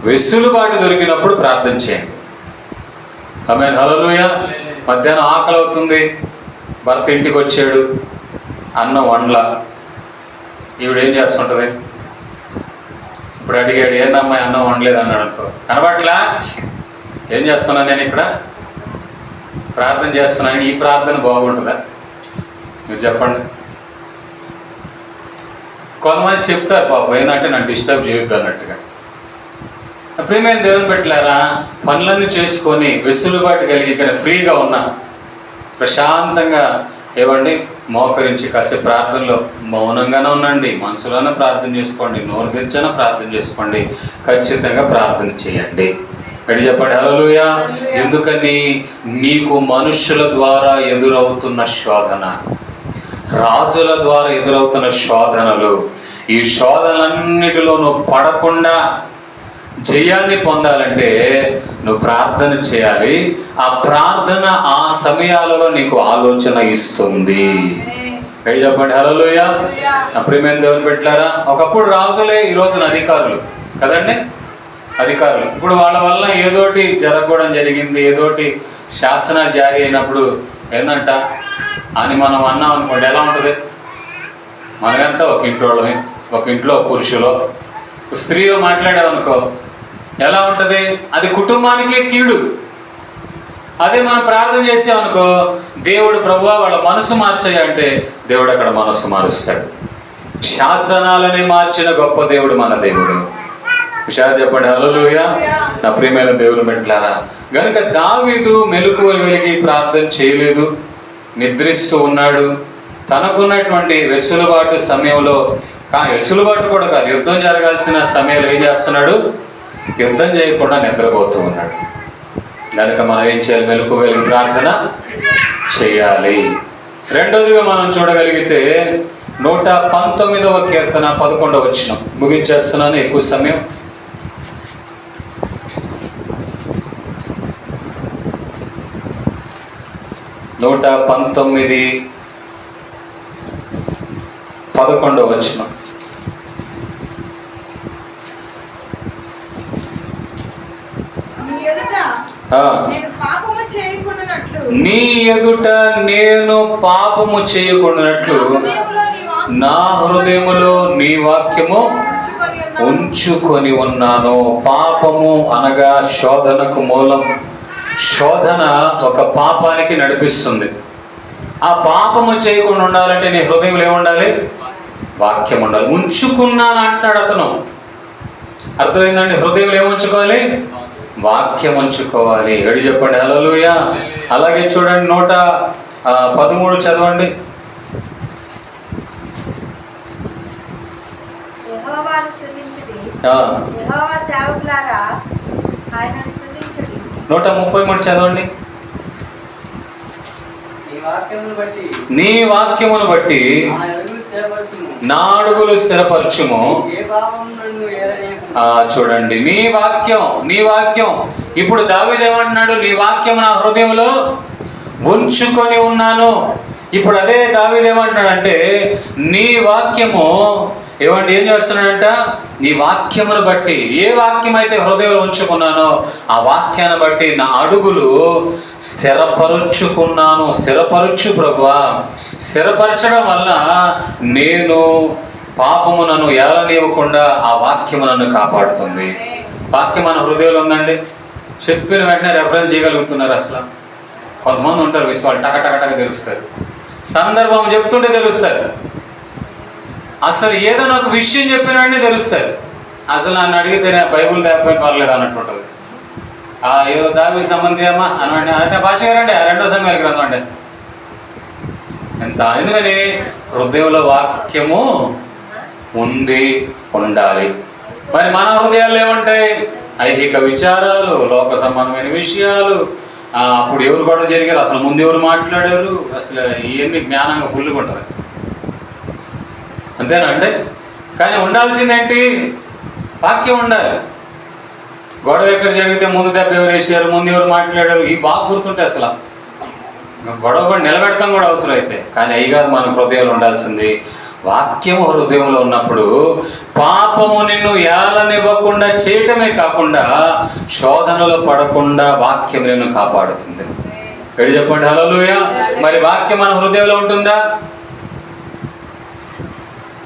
వెసులుబాటు దొరికినప్పుడు ప్రార్థన చేయండి. ఆమేన్. హల్లెలూయా. మధ్యాహ్నం ఆకలి అవుతుంది, భర్త ఇంటికి వచ్చాడు, అన్నం వండల, ఈవిడేం చేస్తుంటుంది? ఇప్పుడు అడిగాడు, ఏందమ్మాయి అన్నం వండలేదు అన్నాడు అనుకో, కనబట్లా ఏం చేస్తున్నాను నేను ఇక్కడ ప్రార్థన చేస్తున్నాను, ఈ ప్రార్థన బాగుంటుందా? మీరు చెప్పండి. కొంతమంది చెప్తారు పాపం ఏంటంటే నన్ను డిస్టర్బ్ చేయొద్దు అన్నట్టుగా. ప్రియమైన దేవుని పెట్టారా, పనులన్నీ చేసుకొని వెసులుబాటు కలిగి ఇక్కడ ఫ్రీగా ఉన్నా ప్రశాంతంగా ఏవండి మోకరించి కాసేపు ప్రార్థనలో మౌనంగానే ఉండండి, మనసులోనే ప్రార్థన చేసుకోండి, నోరు తెరిచైనా ప్రార్థన చేసుకోండి, ఖచ్చితంగా ప్రార్థన చేయండి. ఎడి చెప్పండి. హల్లెలూయా. ఎందుకని? నీకు మనుషుల ద్వారా ఎదురవుతున్న శోధన, రాజుల ద్వారా ఎదురవుతున్న శోధనలు, ఈ శోధనలన్నిటిలో నువ్వు పడకుండా జయాన్ని పొందాలంటే నువ్వు ప్రార్థన చేయాలి. ఆ ప్రార్థన ఆ సమయాలలో నీకు ఆలోచన ఇస్తుంది. ఎడి చెప్పండి. హల్లెలూయా. నా ప్రియమైన దేవుని పెట్టారా, ఒకప్పుడు రాజులే ఈ రోజున అధికారులు కదండి, అధికారులు. ఇప్పుడు వాళ్ళ వల్ల ఏదోటి జరగడం జరిగింది, ఏదోటి శాసనాలు జారీ అయినప్పుడు ఏందంట అని మనం అన్నాం అనుకోండి, ఎలా ఉంటుంది? మనమెంత ఒక ఇంట్లోనే, ఒక ఇంట్లో పురుషులో స్త్రీలో మాట్లాడామనుకో ఎలా ఉంటుంది? అది కుటుంబానికే కీడు. అదే మనం ప్రార్థన చేసామనుకో, దేవుడు ప్రభువా వాళ్ళ మనసు మార్చాయంటే దేవుడు అక్కడ మనసు మారుస్తాడు. శాసనాలని మార్చిన గొప్ప దేవుడు మన దేవుడు. విషయాలు చెప్పండి. హల్లెలూయా. నా ప్రియమైన దేవుని బిడ్డలారా, గనుక దావీదు మెలకువలు వెలిగి ప్రార్థన చేయలేదు, నిద్రిస్తూ ఉన్నాడు. తనకున్నటువంటి వెసులుబాటు సమయంలో, వెసులుబాటు కూడా కాదు, యుద్ధం జరగాల్సిన సమయంలో ఏం చేస్తున్నాడు? యుద్ధం చేయకుండా నిద్రపోతూ ఉన్నాడు. కనుక మనం ఏం చేయాలి? మెలకు వెలుగు ప్రార్థన చేయాలి. రెండోదిగా మనం చూడగలిగితే 119వ కీర్తన 11వ వచనం, ముగించేస్తున్నాను ఎక్కువ సమయం. నూట 11వ వచనం. నీ ఎదుట నేను పాపము చేయకుండానట్లు నా హృదయములో నీ వాక్యము ఉంచుకొని ఉన్నాను. పాపము అనగా శోధనకు మూలం. శోధన ఒక పాపానికి నడిపిస్తుంది. ఆ పాపము చేయకుండా ఉండాలంటే నీ హృదయంలో ఏముండాలి? వాక్యం ఉండాలి. ఉంచుకున్నాను అంటున్నాడు అతను. అర్థమైందండి? హృదయంలో ఏముంచుకోవాలి? వాక్యం ఉంచుకోవాలి. గడి చెప్పండి హల్లెలూయా. అలాగే చూడండి 113 చదవండి. యెహోవా 133 చదవండి. నీ వాక్యమును బట్టి నా అడుగులు స్థిరపరచుము. చూడండి, నీ వాక్యం. ఇప్పుడు దావీదు ఏమంటున్నాడు? నీ వాక్యం నా హృదయంలో ఉంచుకొని ఉన్నాను. ఇప్పుడు అదే దావీదు ఏమంటున్నాడంటే, నీ వాక్యము ఏం చేస్తున్నాడంట? నీ వాక్యమును బట్టి, ఏ వాక్యం అయితే హృదయంలో ఉంచుకున్నానో ఆ వాక్యాన్ని బట్టి నా అడుగులు స్థిరపరుచుకున్నాను. స్థిరపరచు ప్రభువా. స్థిరపరచడం వల్ల నేను పాపము నన్ను ఏలనివ్వకుండా ఆ వాక్యము నన్ను కాపాడుతుంది. వాక్యం మన హృదయంలో ఉందండి. చెప్పిన వెంటనే రెఫరెన్స్ చేయగలుగుతున్నారు. అసలు కొంతమంది ఉంటారు విశ్వాలు టకటకటక తెలుస్తారు. సందర్భం చెప్తుంటే తెలుస్తారు. అసలు ఏదో నాకు విషయం చెప్పిన వెంటనే తెలుస్తుంది. అసలు నన్ను అడిగితే బైబుల్ తేకపోయి పర్లేదు అన్నట్టు ఉంటుంది. ఏదో దావీదు సంబంధిమా అని అయితే భాష గారండి 2వ సమయాల గ్రంథం అండి ఎంత. ఎందుకని హృదయంలో వాక్యము ఉండాలి. మరి మన హృదయాలు ఏమంటాయి? ఐహిక విచారాలు, లోక సంబంధమైన విషయాలు. అప్పుడు ఎవరు గొడవ జరిగారు, అసలు ముందు ఎవరు మాట్లాడారు, అసలు ఇవన్నీ జ్ఞానంగా ఫుల్గా ఉంటుంది. అంతేనా అండి? కానీ ఉండాల్సిందేంటి? వాక్యం ఉండాలి. గొడవ ఎక్కడ జరిగితే ముందు దెబ్బ ఎవరు వేసారు, ముందు ఎవరు మాట్లాడారు, ఇవి బాగా గుర్తుంటాయి. అసలు గొడవ కూడా నిలబెడతాం కూడా అవసరం అయితే. కానీ అవి కాదు మన హృదయంలో ఉండాల్సింది. వాక్యము హృదయంలో ఉన్నప్పుడు పాపము నిన్ను ఏలనివ్వకుండా చేయటమే కాకుండా శోధనలో పడకుండా వాక్యం నిన్ను కాపాడుతుంది. ఎడి చెప్పండి హల్లెలూయా. మరి వాక్యం మన హృదయంలో ఉంటుందా?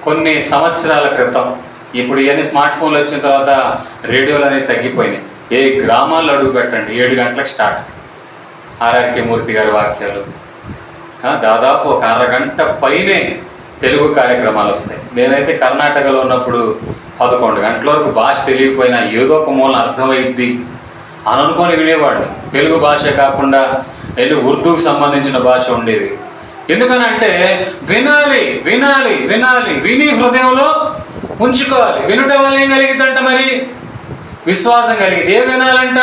కొన్ని సంవత్సరాల క్రితం, ఇప్పుడు ఇవన్నీ స్మార్ట్ ఫోన్లు వచ్చిన తర్వాత రేడియోలు అనేవి తగ్గిపోయినాయి. ఏ గ్రామాల్లో అడుగు పెట్టండి 7 గంటలకు స్టార్ట్. ఆర్ఆర్కే మూర్తి గారి వాక్యాలు దాదాపు ఒక అరగంట పైనే తెలుగు కార్యక్రమాలు వస్తాయి. నేనైతే కర్ణాటకలో ఉన్నప్పుడు 11 గంటల వరకు భాష తెలియకపోయినా ఏదో ఒక మూలం అర్థమైద్ది అని అనుకొని వినేవాడు. తెలుగు భాష కాకుండా ఉర్దూకు సంబంధించిన భాష ఉండేది. ఎందుకనంటే వినాలి వినాలి వినాలి, విని హృదయంలో ఉంచుకోవాలి. వినటం వల్ల ఏం కలిగిద్దంట? మరి విశ్వాసం కలిగింది. ఏం వినాలంట?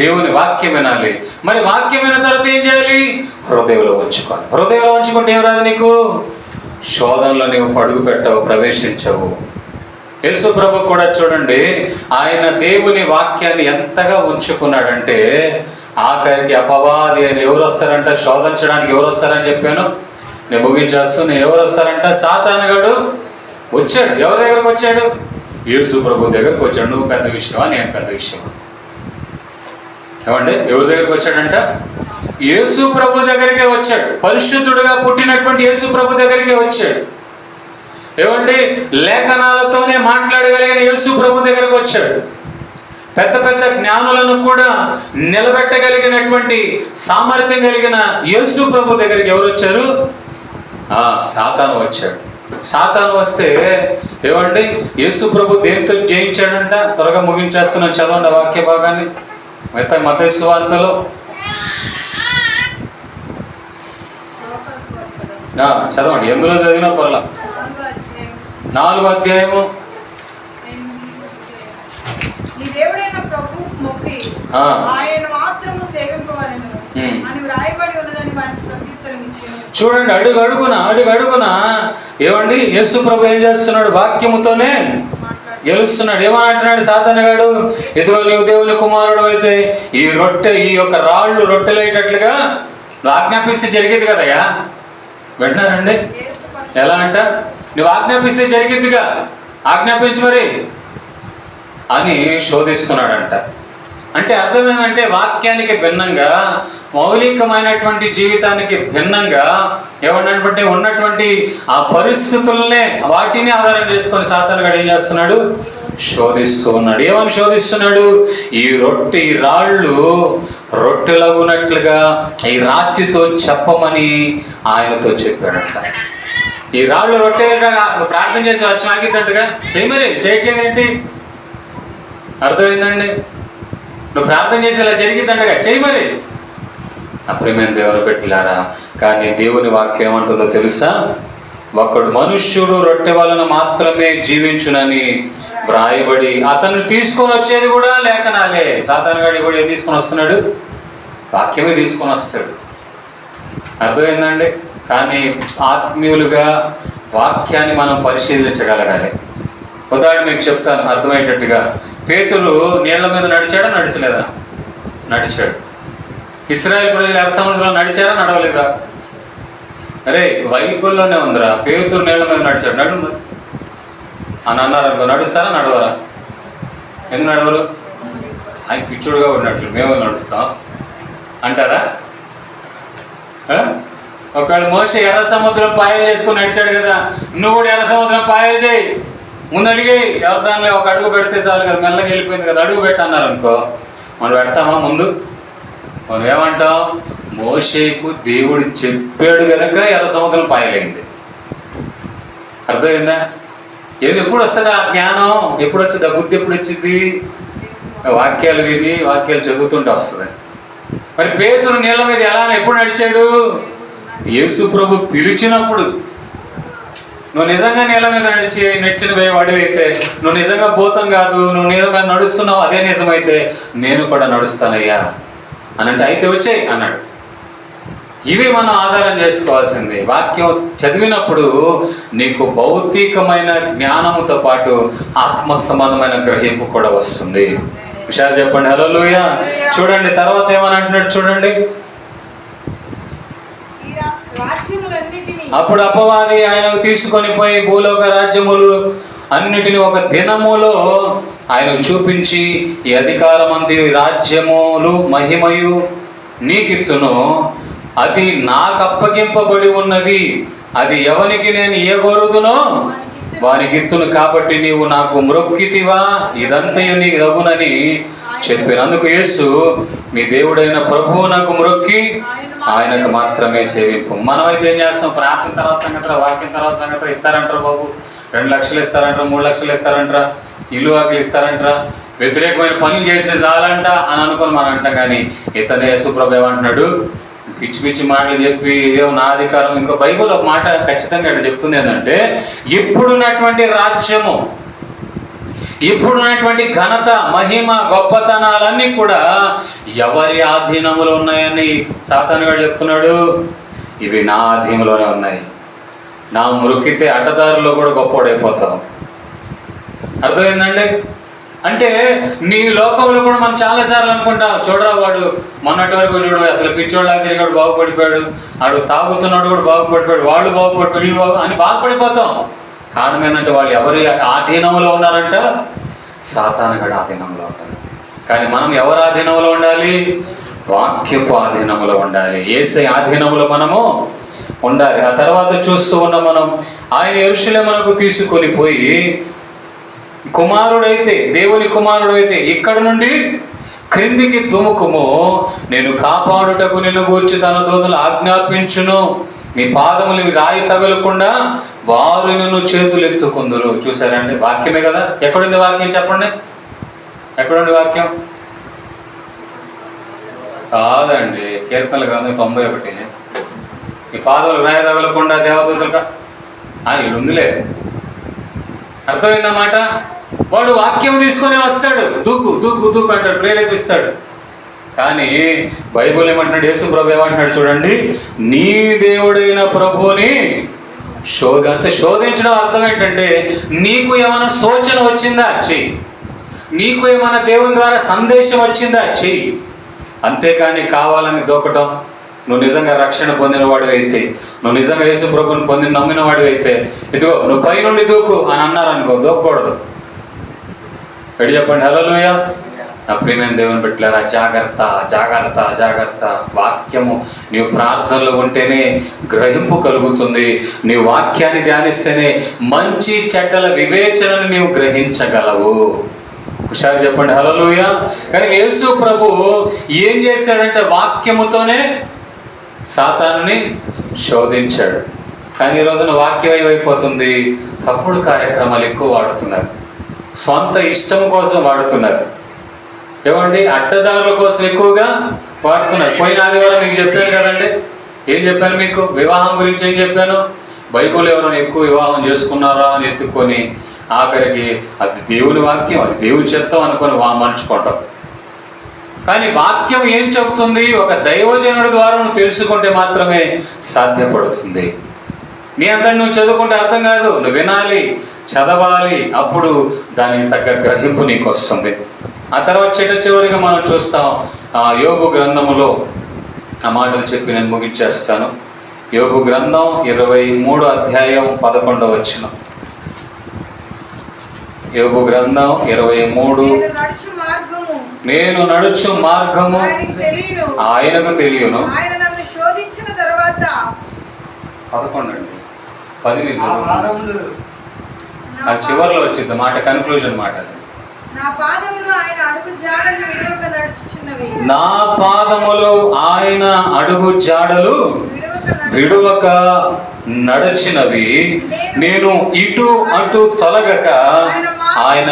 దేవుని వాక్యం వినాలి. మరి వాక్యం విన్న తర్వాత ఏం చేయాలి? హృదయంలో ఉంచుకోవాలి. హృదయంలో ఉంచుకుంటే ఏం రాదు నీకు? శోధనలో నీవు పడుగు పెట్టవు, ప్రవేశించవు. యేసు ప్రభు కూడా చూడండి, ఆయన దేవుని వాక్యాన్ని ఎంతగా ఉంచుకున్నాడంటే ఆఖరికి అపవాది అని ఎవరు వస్తారంట? శోధించడానికి ఎవరు వస్తారని చెప్పాను. నేను ముగించేస్తున్నా. ఎవరు వస్తారంట? సాతానుగాడు వచ్చాడు. ఎవరి దగ్గరకు వచ్చాడు? యేసు ప్రభు దగ్గరకు వచ్చాడు. నువ్వు పెద్ద విషయమా, నేను పెద్ద విషయమా? ఏమండి, ఎవరి దగ్గరికి వచ్చాడంట? యేసు ప్రభు దగ్గరికే వచ్చాడు. పరిశుద్ధుడుగా పుట్టినటువంటి యేసు ప్రభు దగ్గరికే వచ్చాడు. ఏమండి, లేఖనాలతోనే మాట్లాడగలిగిన యేసు ప్రభు దగ్గరకు వచ్చాడు. పెద్ద పెద్ద జ్ఞానులను కూడా నిలబెట్టగలిగినటువంటి సామర్థ్యం కలిగిన యేసు ప్రభు దగ్గరికి ఎవరు వచ్చారు? సాతాను వచ్చాడు. సాతాను వస్తే ఏమండి, యేసు ప్రభు దేంతో జయించాడంట? త్వరగా ముగించేస్తున్నాను, చదవండి వాక్య భాగాన్ని. మత్తయి సువార్తలో చదవండి, ఎందులో చదివినా పొరలా. 4వ అధ్యాయము. చూడండి, అడుగడుగున ఏమండి యేసు ప్రభు ఏం చేస్తున్నాడు? వాక్యముతోనే గెలుస్తున్నాడు. ఏమని అంటున్నాడు సాతాను గాడు? ఇదిగో నీవు దేవుని కుమారుడు అయితే ఈ యొక్క రాళ్ళు రొట్టెలయ్యేటట్లుగా నువ్వు ఆజ్ఞాపిస్తే జరిగేది కదయ్యా. వింటున్నారండి? ఎలా అంట? నువ్వు ఆజ్ఞాపిస్తే జరిగిద్దిగా, ఆజ్ఞాపించి మరి అని శోధిస్తున్నాడంట. అంటే అర్థం ఏంటంటే వాక్యానికి భిన్నంగా, మౌలికమైనటువంటి జీవితానికి భిన్నంగా ఏమన్నటువంటి ఉన్నటువంటి ఆ పరిస్థితులనే వాటిని ఆధారం చేసుకొని సాతాను గాడు ఏం చేస్తున్నాడు? శోధిస్తూ ఉన్నాడు. ఏమని శోధిస్తున్నాడు? ఈ రాళ్ళు రొట్టెలగునట్లుగా ఈ రాత్రితో చెప్పమని ఆయనతో చెప్పాడట. ఈ రాళ్ళు రొట్టెలుగా నువ్వు ప్రార్థన చేసి వర్షం ఆగిద్దంటగా చెయ్యి, మరి చేయట్లేదేంటి? అర్థమైందండి? నువ్వు ప్రార్థన చేసి ఇలా జరిగిద్దంటగా చెయ్యి మరి. అప్రియమైన దేవుని పెట్టిలారా, కానీ దేవుని వాక్యం ఏమంటుందో తెలుసా? ఒకడు మనుష్యుడు రొట్టె వలన మాత్రమే జీవించునని వ్రాయబడి. అతను తీసుకొని వచ్చేది కూడా లేఖనాలే. సాతాను గాడి కూడా ఏం తీసుకొని వస్తున్నాడు? వాక్యమే తీసుకొని వస్తాడు. అర్థమైందండి? కానీ ఆత్మీయులుగా వాక్యాన్ని మనం పరిశీలించగలగాలి. ఉదాహరణ మీకు చెప్తాను అర్థమయ్యేటట్టుగా. పేతురు నీళ్ల మీద నడిచాడా నడిచలేదా? నడిచాడు. ఇశ్రాయేల్ ప్రజలు ఎర్ర సముద్రంలో నడిచారా నడవలేదా? అరే బైబిల్లోనే ఉందిరా, పేతురు నీళ్ల మీద నడిచాడు, నడు అని అన్నారు అనుకో. నడుస్తారా నడవరా? ఎందుకు నడవరు? ఆయన పిచ్చుడుగా ఉన్నట్లు మేము నడుస్తాం అంటారా? ఒకవేళ మోషే ఎర్ర సముద్రం పాయలు చేసుకుని నడిచాడు కదా, నువ్వు కూడా ఎర్ర సముద్రం పాయలు చేయి, ముందు అడిగి ఎవరి దానిలో ఒక అడుగు పెడితే చాలు కదా, మెల్లగా వెళ్ళిపోయింది కదా, అడుగు పెట్టన్నారు అనుకో. మనం పెడతామా ముందు? మనం ఏమంటాం? మోషేకు దేవుడు చెప్పాడు కనుక ఎర్ర సముద్రం పాయలైంది. అర్థమైందా? ఎప్పుడు వస్తుందా ఆ జ్ఞానం? ఎప్పుడు వచ్చింది ఆ బుద్ధి? ఎప్పుడు వచ్చింది? వాక్యాలు విని వాక్యాలు చదువుతుంటే వస్తుంది. మరి పేతురు నీళ్ళ మీద ఎలా ఎప్పుడు నడిచాడు? యేసు ప్రభు పిలిచినప్పుడు. నువ్వు నిజంగా నీళ్ళ మీద నడిచిన వాడివైతే, నువ్వు నిజంగా భూతం కాదు, నువ్వు నీళ్ళ మీద నడుస్తున్నావు, అదే నిజమైతే నేను కూడా నడుస్తానయ్యా అని అంటే, అయితే వచ్చాయి అన్నాడు. ఇవి మనం ఆధారం చేసుకోవాల్సింది. వాక్యం చదివినప్పుడు నీకు భౌతికమైన జ్ఞానముతో పాటు ఆత్మ సంబంధమైన గ్రహింపు కూడా వస్తుంది. విషయాలు చెప్పండి. హల్లెలూయా. చూడండి తర్వాత ఏమని అంటున్నాడు చూడండి. అప్పుడు అపవాది ఆయనకు తీసుకొని పోయి భూలోక రాజ్యములు అన్నిటిని ఒక దినములో ఆయనకు చూపించి, ఈ అధికారమంతి రాజ్యములు మహిమయు నీకిత్తును, అది నాకు అప్పగింపబడి ఉన్నది, అది ఎవనికి నేను ఇయ్యగోరుదునో వానికి ఇత్తును, కాబట్టి నీవు నాకు మ్రొక్కితివా, ఇదంతయు నీకు తగునని చెప్పినందుకు యేసు, మీ దేవుడైన ప్రభువు నాకు మ్రొక్కి ఆయనకు మాత్రమే సేవింపు. మనమైతే ఏం చేస్తాం? ప్రార్థన తర్వాత సంగతి, వాక్యం తర్వాత సంగతి. ఇస్తారంటారు బాబు, 2 లక్షలు ఇస్తారంటారా, 3 లక్షలు ఇస్తారంటారా, ఇల్లు వాకిలు ఇస్తారంటారా, వ్యతిరేకమైన పనులు చేసే చాలంట అని అనుకుని మనం అంటాం. కానీ ఇతనే యేసుప్రభు ఏమంటున్నాడు? పిచ్చి పిచ్చి మాటలు చెప్పి ఏదో నా అధికారం. ఇంకో బైబిల్ ఒక మాట ఖచ్చితంగా ఇక్కడ చెప్తుంది ఏంటంటే, ఇప్పుడున్నటువంటి రాజ్యము, ఇప్పుడున్నటువంటి ఘనత, మహిమ, గొప్పతనాలన్నీ కూడా ఎవరి ఆధీనంలో ఉన్నాయని సాతాను గాడు చెప్తున్నాడు. ఇవి నా ఆధీనంలోనే ఉన్నాయి. నా మ్రొక్కితే అడ్డదారుల్లో కూడా గొప్పవాడైపోతాం. అర్థమైందండి? అంటే నీ లోకంలో కూడా మనం చాలాసార్లు అనుకుంటాం, చూడరా వాడు మొన్నటి వరకు చూడు అసలు పిచ్చోళ్ళ తిరిగాడు బాగుపడిపోయాడు, ఆడు తాగుతున్నాడు కూడా బాగుపడిపోయాడు, వాళ్ళు బాగుపడిపోయాడు అని బాగుపడిపోతాం. కారణం ఏంటంటే వాళ్ళు ఎవరి ఆధీనంలో ఉన్నారంట? సాతాను గడి ఆధీనంలో ఉన్నారు. కానీ మనం ఎవరి ఆధీనంలో ఉండాలి? వాక్యపు ఆధీనంలో ఉండాలి. యేసే ఆధీనంలో మనము ఉండాలి. ఆ తర్వాత చూస్తూ ఉన్న మనం, ఆయన యెరూషలేమునకు తీసుకొని పోయి, కుమారుడైతే, దేవుని కుమారుడైతే ఇక్కడ నుండి క్రిందికి దుముకుము, నేను కాపాడుటకు నిన్ను గూర్చి తన దూతలు ఆజ్ఞాపించును, నీ పాదములు రాయి తగలకుండా వారు నిన్ను చేతులు ఎత్తుకుందురు. చూసారండి? వాక్యమే కదా. ఎక్కడుంది వాక్యం చెప్పండి? ఎక్కడుంది వాక్యం? కాదండి, కీర్తనల గ్రంథం 91. నీ పాదములు రాయి తగలకుండా దేవదూతలుగా ఇది ఉందిలే. అర్థమైందన్నమాట. వాడు వాక్యం తీసుకొని వస్తాడు, దూకు దూకు దూకు అంటాడు, ప్రేరేపిస్తాడు. కానీ బైబుల్ ఏమంటున్నాడు, యేసు ప్రభు ఏమంటున్నాడు చూడండి, నీ దేవుడైన ప్రభువుని శోధించడం అర్థం ఏంటంటే, నీకు ఏమైనా సూచన వచ్చిందా చెయ్యి, నీకు ఏమైనా దేవుని ద్వారా సందేశం వచ్చిందా చెయ్యి. అంతేకాని కావాలని దూకటం, నువ్వు నిజంగా రక్షణ పొందిన వాడివి అయితే, నువ్వు నిజంగా యేసు ప్రభుని నమ్మిన వాడివి అయితే, ఇదిగో నువ్వు పైనుండి దూకు అని అన్నారనుకో, దూకకూడదు. ఎడి చెప్పండి హల్లెలూయా. నా ప్రియమైన దేవుని బిడ్డలారా, జాగ్రత్త జాగ్రత్త జాగ్రత్త. వాక్యము నీవు ప్రార్థనలో ఉంటేనే గ్రహింపు కలుగుతుంది. నీ వాక్యాన్ని ధ్యానిస్తేనే మంచి చెడ్డల వివేచనను నీవు గ్రహించగలవు. హుషారు చెప్పండి హల్లెలూయా. కానీ యేసు ప్రభు ఏం చేశాడంటే వాక్యముతోనే సాతానుని శోధించాడు. కానీ ఈ రోజున వాక్యం ఏమైపోతుంది, తప్పుడు కార్యక్రమాలు ఎక్కువ వాడుతున్నారు, సొంత ఇష్టం కోసం వాడుతున్నారు. ఏమండి, అడ్డదారుల కోసం ఎక్కువగా వాడుతున్నారు. పోయిన ఆదివారం మీకు చెప్పాను కదండి, ఏం చెప్పాను మీకు, వివాహం గురించి ఏం చెప్పాను. బైబుల్ ఎవరైనా ఎక్కువ వివాహం చేసుకున్నారా అని ఎత్తుకొని ఆఖరికి అది దేవుని వాక్యం, అది దేవుని చిత్తం అనుకొని మలుచుకుంటాం. కానీ వాక్యం ఏం చెబుతుంది, ఒక దైవజనుడి ద్వారా నువ్వు తెలుసుకుంటే మాత్రమే సాధ్యపడుతుంది. నీ అంతా నువ్వు చదువుకుంటే అర్థం కాదు, నువ్వు వినాలి, చదవాలి, అప్పుడు దానికి తగ్గ గ్రహింపు నీకు వస్తుంది. ఆ తర్వాత చివరిగా మనం చూస్తాం యోబు గ్రంథములో, ఆ మాటలు చెప్పి నేను ముగించేస్తాను. యోబు గ్రంథం 23వ అధ్యాయం 11వ వచనం. యోబు గ్రంథం 23, నేను నడుచు మార్గము ఆయనకు తెలియను. 11 అండి, 10 మీరు చదువుతుంది, అది చివరిలో వచ్చింది మాట, కన్క్లూజన్ మాట. అది నా పాదములు ఆయన అడుగు జాడలు విడువక నడచినవి, నేను ఇటు అటు తొలగక ఆయన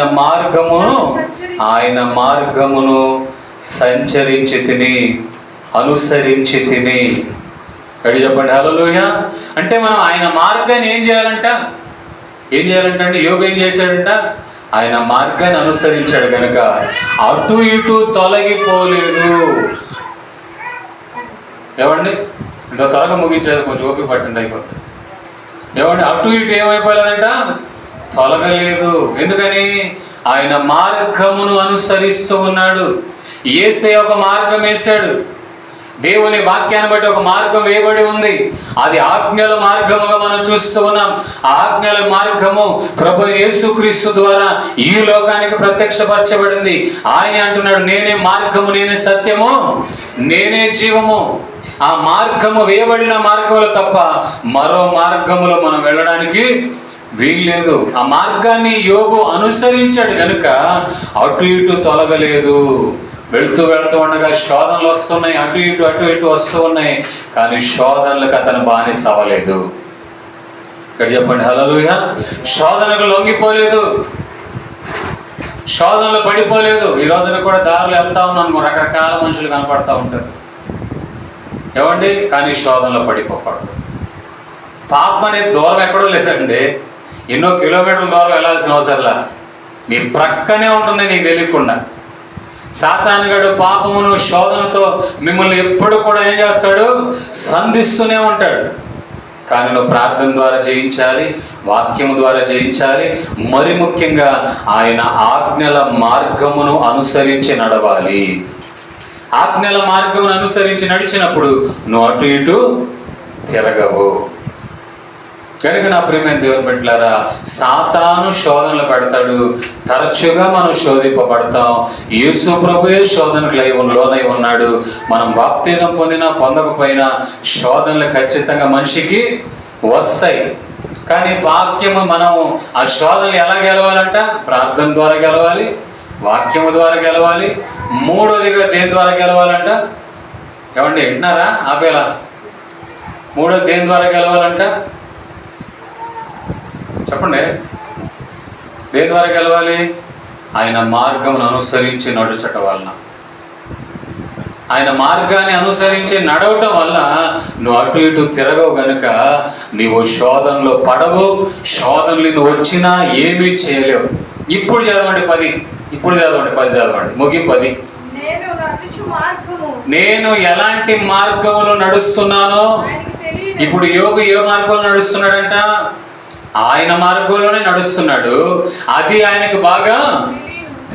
మార్గమును సంచరించి తిని అనుసరించి తిని. అడిగి చెప్పండి హల్లెలూయా. అంటే మనం ఆయన మార్గాన్ని ఏం చేయాలంట అంటే యోబు ఏం చేశాడంట, ఆయన మార్గాన్ని అనుసరించాడు కనుక అటు ఇటు తొలగిపోలేదు. ఏమండి, ఇంత త్వరగా ముగించేది, కొంచెం ఓపిక పట్టండి, అయిపోతుంది. ఏమండి, అటు ఇటు ఏమైపోలేదంట, తొలగలేదు. ఎందుకని, ఆయన మార్గమును అనుసరిస్తూ ఉన్నాడు. యేసే ఒక మార్గం వేశాడు, దేవుని వాక్యాన్ని బట్టి ఒక మార్గం వేయబడి ఉంది. అది ఆజ్ఞల మార్గముగా మనం చూస్తూ ఉన్నాం. ఆ ఆజ్ఞల మార్గము ప్రభు యేసుక్రీస్తు ద్వారా ఈ లోకానికి ప్రత్యక్షపరచబడింది. ఆయన అంటున్నాడు, నేనే మార్గము, నేనే సత్యము, నేనే జీవము. ఆ మార్గము వేయబడిన మార్గములు తప్ప మరో మార్గములో మనం వెళ్ళడానికి వీల్లేదు. ఆ మార్గాన్ని యోబు అనుసరించాడు కనుక అటు ఇటు తొలగలేదు. వెళుతూ ఉండగా శోధనలు వస్తున్నాయి, అటు ఇటు వస్తూ ఉన్నాయి. కానీ శోధనలకు అతను బానిస అవ్వలేదు. ఇక్కడ చెప్పండి హల్లెలూయా. శోధనకు లొంగిపోలేదు, శోధనలు పడిపోలేదు. ఈ రోజున కూడా దారులు వెళ్తా ఉన్నాను, రకరకాల మనుషులు కనపడతా ఉంటారు. ఏమండి, కానీ శోధనలో పడిపోకూడదు. పాపం అనేది దూరం ఎక్కడో లేదండి, ఎన్నో కిలోమీటర్ల దూరం వెళ్ళాల్సిన అవసరంలా, నీ ప్రక్కనే ఉంటుంది నీకు తెలియకుండా. సాతానుగాడు పాపమును శోధనతో మిమ్మల్ని ఎప్పుడు కూడా ఏం చేస్తాడు, సంధిస్తూనే ఉంటాడు. కానీ నువ్వు ప్రార్థన ద్వారా జయించాలి, వాక్యము ద్వారా జయించాలి. మరి ముఖ్యంగా ఆయన ఆజ్ఞల మార్గమును అనుసరించి నడవాలి. ఆజ్ఞల మార్గమును అనుసరించి నడిచినప్పుడు నువ్వు అటు ఇటు తిరగవు. కనుక నా ప్రియమైన దేవుని బిడ్డలారా, సాతాను శోధనలు పెడతాడు, తరచుగా మనం శోధింపబడతాం. యేసు ప్రభువే శోధనకు లోనై ఉన్నాడు. మనం బాప్తిజం పొందినా పొందకపోయినా శోధనలు ఖచ్చితంగా మనిషికి వస్తాయి. కానీ వాక్యము, మనము ఆ శోధనలు ఎలా గెలవాలంట, ప్రార్థన ద్వారా గెలవాలి, వాక్యము ద్వారా గెలవాలి. మూడోదిగా దేని ద్వారా గెలవాలంట, ఏమండి వింటున్నారా, ఆపేలా. మూడోది దేని ద్వారా గెలవాలంట చెప్పండి, దేని ద్వారా గెలవాలి, ఆయన మార్గమును అనుసరించి నడుచట వలన. ఆయన మార్గాన్ని అనుసరించి నడవటం వల్ల నువ్వు అటు ఇటు తిరగవు గనుక నీవు శోధనలో పడవు. శోధనలు నువ్వు వచ్చినా ఏమీ చేయలేవు. ఇప్పుడు చదవండి 10, ఇప్పుడు చదవండి 10 చదవండి, ముగింపు 10. నేను ఎలాంటి మార్గములు నడుస్తున్నానో, ఇప్పుడు యోగు ఏ మార్గంలో నడుస్తున్నాడంట? ఆయన మార్గంలోనే నడుస్తున్నాడు. అది ఆయనకు బాగా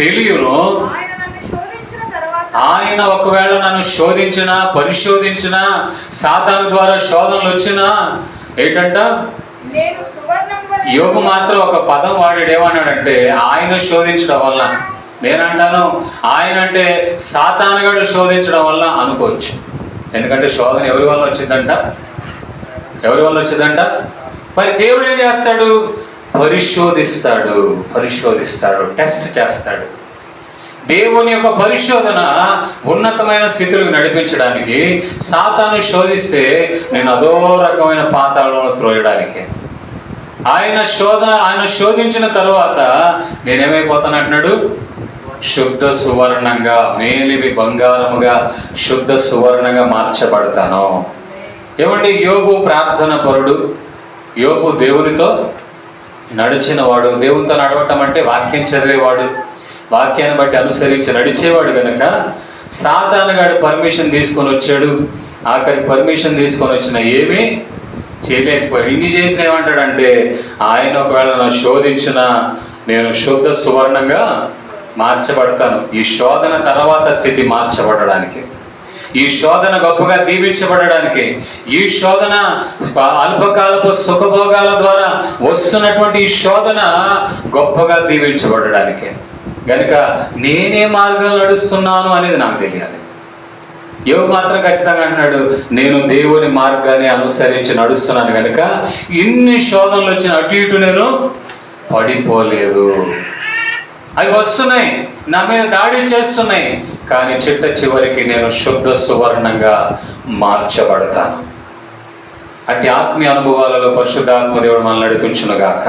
తెలియను. ఆయన ఒకవేళ నన్ను శోధించినా, పరిశోధించినా, సాతాను ద్వారా శోధనలు వచ్చినా ఏంటంట? యోగు మాత్రం ఒక పదం వాడాడు, ఏమన్నాడంటే ఆయన శోధించడం వల్ల. నేనంటాను ఆయన అంటే సాతానుగాడు శోధించడం వల్ల అనుకోవచ్చు. ఎందుకంటే శోధన ఎవరి వల్ల వచ్చిందంట? ఎవరి వల్ల వచ్చిందంట? మరి దేవుడు ఏం చేస్తాడు? పరిశోధిస్తాడు, టెస్ట్ చేస్తాడు. దేవుని యొక్క పరిశోధన ఉన్నతమైన స్థితులకు నడిపించడానికి. సాతాను శోధిస్తే నేను అదో రకమైన పాతాళంలో త్రోయడానికి. ఆయన శోధించిన తరువాత నేనేమైపోతానంటున్నాడు? శుద్ధ సువర్ణంగా, మేలిమి బంగారముగా, శుద్ధ సువర్ణంగా మార్చబడతాను. ఏమండి, యోబు ప్రార్థన పరుడు, యోబు దేవునితో నడిచిన వాడు. దేవునితో నడవటం అంటే వాక్యం చదివేవాడు, వాక్యాన్ని బట్టి అనుసరించి నడిచేవాడు కనుక సాతానుగాడు పర్మిషన్ తీసుకొని వచ్చాడు. ఆఖరి పర్మిషన్ తీసుకొని వచ్చిన ఏమీ చేయలేకపోయాడు. ఇన్ని చేసిన ఏమంటాడంటే ఆయన ఒకవేళ నన్ను శోధించినా నేను శుద్ధ సువర్ణంగా మార్చబడతాను. ఈ శోధన తర్వాత స్థితి మార్చబడడానికి, ఈ శోధన గొప్పగా దీవించబడడానికి, ఈ శోధన అల్పకాలపు సుఖభోగాల ద్వారా వస్తున్నటువంటి ఈ శోధన గొప్పగా దీవించబడడానికి. కనుక నేనే మార్గం నడుస్తున్నాను అనేది నాకు తెలియాలి. యోగు మాత్రం ఖచ్చితంగా అంటున్నాడు, నేను దేవుని మార్గాన్ని అనుసరించి నడుస్తున్నాను కనుక ఇన్ని శోధనలు వచ్చిన అటు ఇటు నేను పడిపోలేదు. అవి వస్తున్నాయి, నా మీద దాడి చేస్తున్నాయి, కానీ చిట్ట చివరికి నేను శుద్ధ సువర్ణంగా మార్చబడతాను. అట్టి ఆత్మీయ అనుభవాలలో పరిశుద్ధాత్మ దేవుడు మనల్ని నడిపించునుగాక.